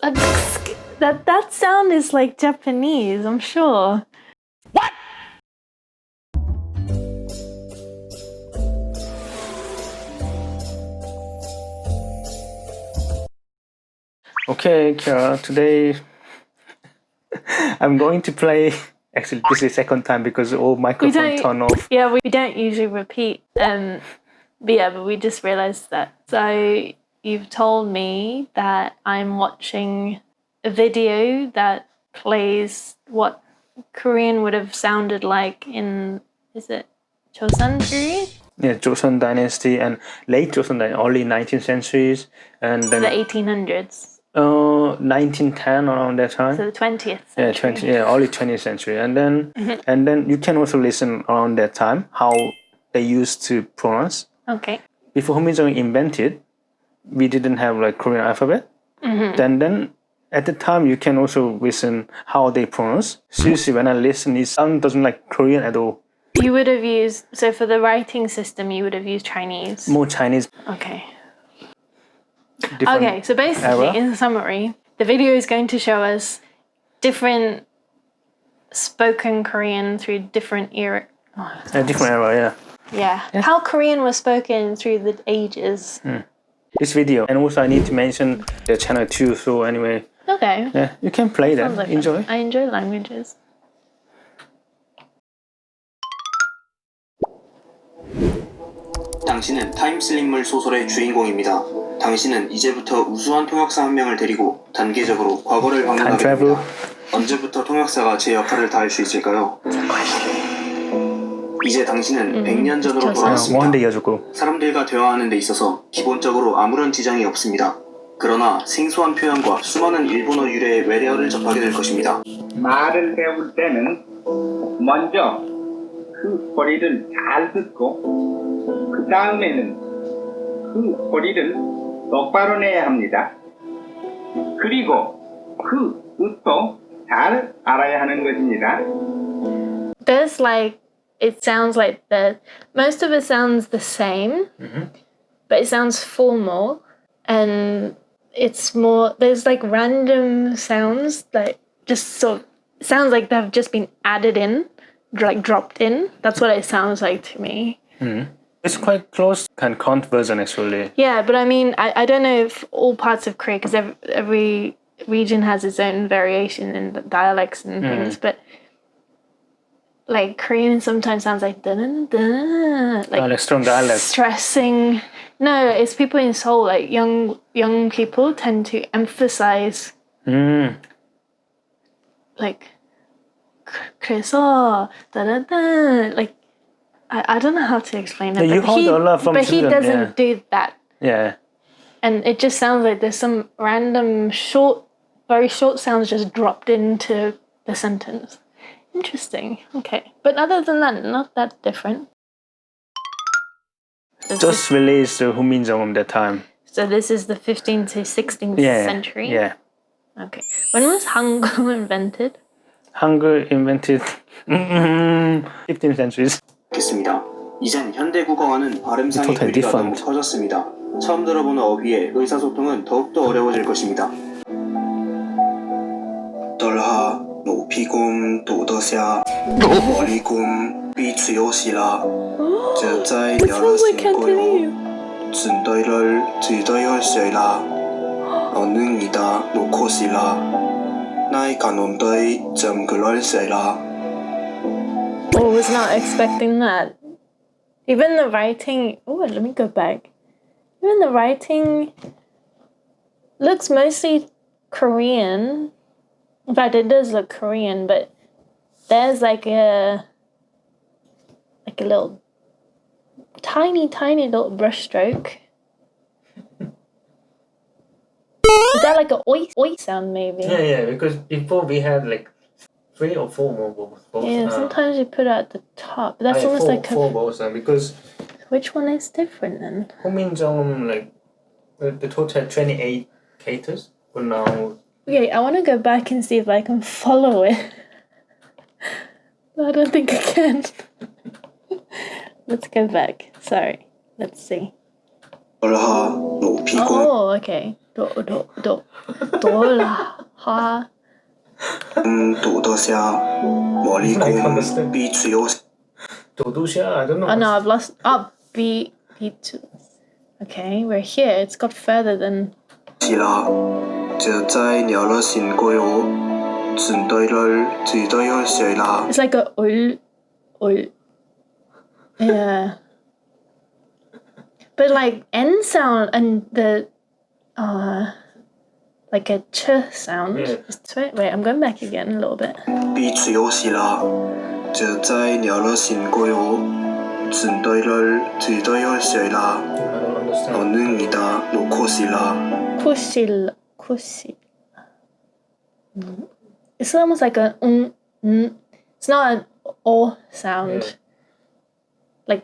That sound is like Japanese, I'm sure. Okay, Ciara, today I'm going to play. Actually, this is the second time because all microphones turn off. Yeah, we don't usually repeat. But we just realized that. So you've told me that I'm watching a video that plays what Korean would have sounded like in, is it Joseon period? Yeah, Joseon Dynasty and late Joseon Dynasty, early 19th centuries, and then The 1800s. 1910 around that time. So the 20th century. Early 20th century, and then you can also listen around that time how they used to pronounce. Okay. Before Huminjong invented, we didn't have like Korean alphabet. Then at the time you can also listen how they pronounce. Seriously, when I listen, it doesn't like Korean at all. You would have used, so for the writing system, you would have used Chinese. More Chinese. Okay. Different Okay, so basically, era. in summary, the video is going to show us different spoken Korean through different era. A different era, Yeah. How Korean was spoken through the ages. This video, and also I need to mention the channel too. So anyway, Okay. yeah, you can play that. Sounds like Enjoy. fun. I enjoy languages. 당신은 타임슬립물 소설의 주인공입니다. 당신은 이제부터 우수한 통역사 한 명을 데리고 단계적으로 과거를 방문하게 됩니다. 언제부터 통역사가 제 역할을 다할 수 있을까요? 이제 당신은 100년 전으로 One 돌아왔습니다. day ago. 사람들과 대화하는 데 있어서 기본적으로 아무런 지장이 없습니다. 그러나 생소한 표현과 수많은 일본어 유래의 외래어를 접하게 될 것입니다. 말을 배울 때는 먼저 그 소리를 잘 듣고 그 다음에는 그 소리를 똑바로 내야 합니다. 그리고 그 뜻도 잘 알아야 하는 것입니다. There's like, it sounds like most of it sounds the same, but it sounds formal, and it's more, there's like random sounds that just sort of, sounds like they've just been added in, like dropped in. That's what it sounds like to me. It's quite close to Kant version actually. Yeah, but I mean, I don't know if all parts of Korea, because every region has its own variation in the dialects and things, but like Korean sometimes sounds like dun-dun-dun, Like strong dialect. stressing. No, it's people in Seoul, like young people tend to emphasize like 그래서 da-da-da, like I don't know how to explain it. Yeah, you heard a lot from but he children, doesn't do that. Yeah. And it just sounds like there's some random very short sounds just dropped into the sentence. Interesting. Okay. But other than that, not that different. Just released Huminjong that time. So this is the 15th to 16th century? Yeah. Okay. When was Hangul invented? Hangul invented 15th centuries. 겠습니다. 이젠 현대국어와는 발음상의 Totally 거리가 너무 different. 커졌습니다. 처음 들어보는 어휘에 의사소통은 더욱더 어려워질 것입니다. 得了，奴皮公读得下，我理公必出游戏啦。这在聊了新歌哟，针对了只对有谁啦？너는 이다 놓고 시라. 나이가 논더이 좀 그럴 세라. Oh, I was not expecting that. Even the writing... Oh, let me go back. Even the writing looks mostly Korean. In fact, it does look Korean, but there's like a little tiny little brush stroke. Is that like a oi sound maybe? Yeah, because before we had like 3 or 4 more vowels. Yeah, sometimes you put it at the top. But that's almost like four vowels because which one is different then? Huminjong like the total had 28 characters, but now Okay, I want to go back and see if I can follow it. I don't think I can. Let's go back. Sorry. Let's see. ha nụ phi cung Oh, okay. Dola. tụ đô xe mỏ lý cung bi chuyo Dodusia, I don't know. Oh no, I've lost. Oh, B2. Okay, we're here. It's got further than. Ciara giờ在鸟了新贵哦准对了最对了谁啦 It's like a ul. Yeah. But like N sound and the like a ch sound. Yeah. Wait, I'm going back again a little bit. 比最有是啦giờ在鸟了新贵哦准对了最对了谁啦 I don't understand. 너는이다 놓고 시라 Kusil. It's almost like a It's not an O sound. Yeah. Like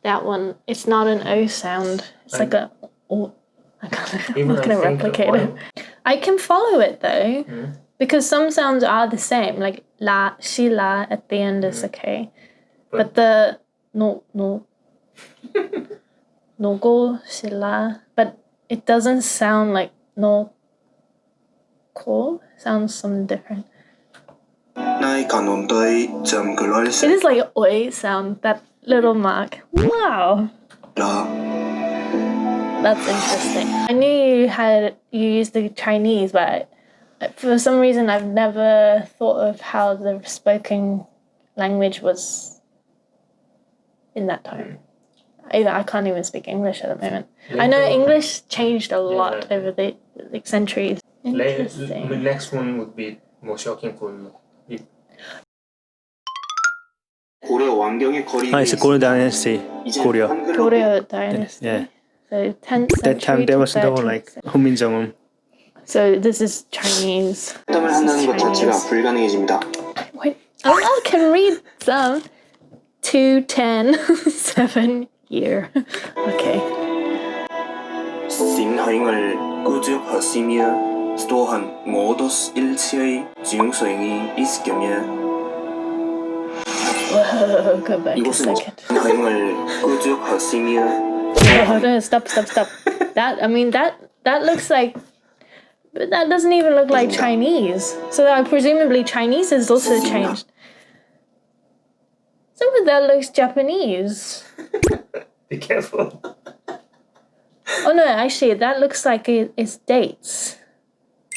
that one. It's not an O sound. It's like a O. I'm Even not going to I think replicate one- it. I can follow it though, because some sounds are the same. Like la, shila at the end is okay, but the no, go shila, but it doesn't sound like no. Cool sounds something different. 나이 가논더이 점 글럴 It is like an oi sound. That little mark. Wow. 시라 That's interesting. I knew you used the Chinese, but for some reason I've never thought of how the spoken language was in that time. I can't even speak English at the moment. I know English changed a lot over the centuries. The Interesting. next one would be more shocking for you. 고려 왕경의 거리 It's a Go대 Dynasty, Korea. Goryeo Dynasty. Yeah. So 10th That time century there to was no 13th like century. 훈민정음. So this is Chinese. 상담을 한다는 것 자체가 불가능해집니다. Wait, I can read some. 2, 10, 7 year. Okay. 신행을 꾸준하시며 또한 모두 일체의 증서행이 있을 경우에 Whoa, go back a 이곳은 second. 신행을 꾸준하시며 Oh, no, stop. That looks like, but that doesn't even look like Chinese. So presumably Chinese has also changed. Some of that looks Japanese. Be careful. Oh no, actually that looks like it's dates.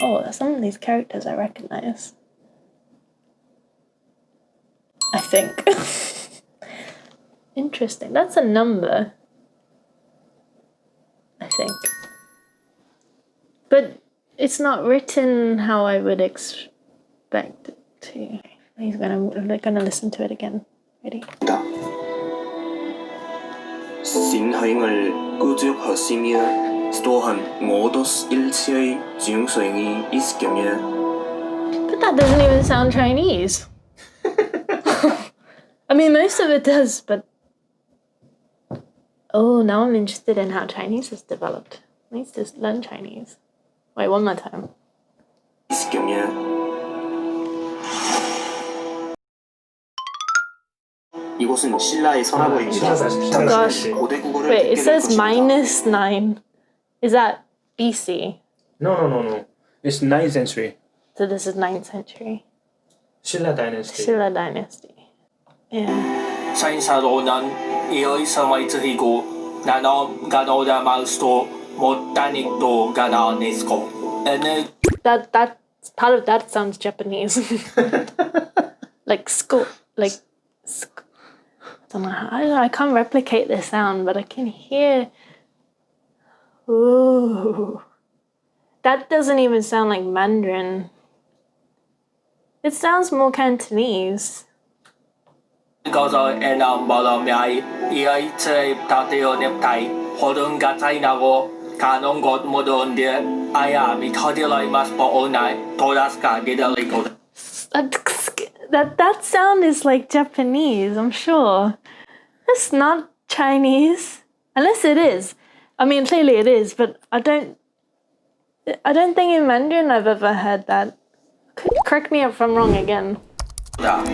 Oh, some of these characters I recognize. I think. Interesting. That's a number. I think. But it's not written how I would expect it to. We're gonna listen to it again. Ready? 신행을 꾸준하시며 또한 모두 일체의 증서행이 있을 경우에 But that doesn't even sound Chinese. I mean, most of it does, but... Oh, now I'm interested in how Chinese is developed. I need to learn Chinese. Wait, one more time. 있을 경우에 이곳은 신라의 서라버입니다. Gosh. 고대국어를 Wait, it 듣게 될 says 것입니다. -9. Is that BC? No. It's 9th century. So this is 9th century. Silla Dynasty. Silla Dynasty. Yeah. 산사로는 이의 서마이트이고 나노 가노다 마우스도 못다닉도 가나니스코 에네 That part of that sounds Japanese. Like school, like I don't know how, I can't replicate the sound, but I can hear. Ooh, that doesn't even sound like Mandarin. It sounds more Cantonese. 거저 에나 멀어미아이 이의 트입다테오 넵타이 호른 가타이나고 가non 것 모두인데 아야미 터딜라이 마스포 오나이 도라스카 기다리고 That sound is like Japanese, I'm sure. That's not Chinese, unless it is. I mean, clearly it is, but I don't think in Mandarin I've ever heard that. Correct me if I'm wrong again. 다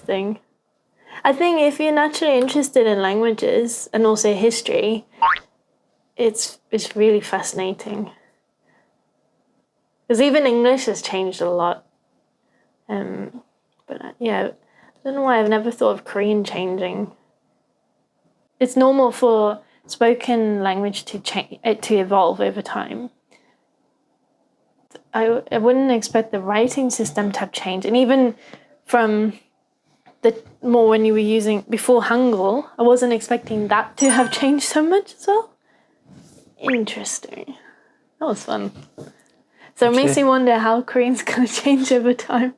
interesting. I think if you're naturally interested in languages and also history, it's really fascinating. Because even English has changed a lot. But yeah, I don't know why I've never thought of Korean changing. It's normal for spoken language to evolve over time. I wouldn't expect the writing system to have changed. And even from more when you were using before Hangul, I wasn't expecting that to have changed so much as well. Interesting. That was fun. So it makes me wonder how Korean's going to change over time.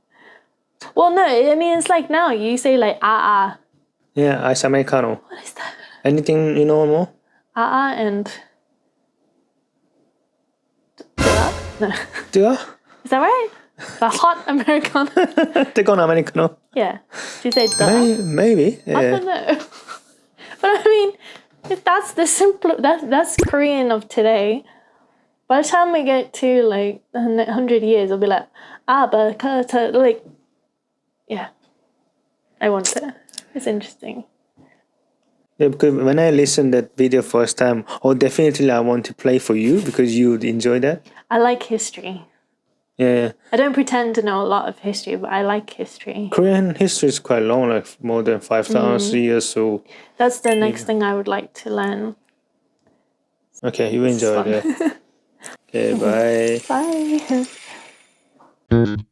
Well, no, I mean, it's like now you say like ah. Yeah, ice americano. What is that? Anything you know more? Ah and no. Yeah. Is that right? The hot Americano. 뜨거운 americano. Yeah. Do you say duh? Maybe. I Yeah. don't know. But I mean, if that's the simple. That's Korean of today. By the time we get to like 100 years, it'll be like but like, yeah. I want it. It's interesting. Yeah, because when I listened that video first time, definitely I want to play for you because you would enjoy that. I like history. Yeah. I don't pretend to know a lot of history, but I like history. Korean history is quite long, like more than 5,000 years. So That's the next thing I would like to learn. okay, you enjoyed it. Okay, bye. Bye.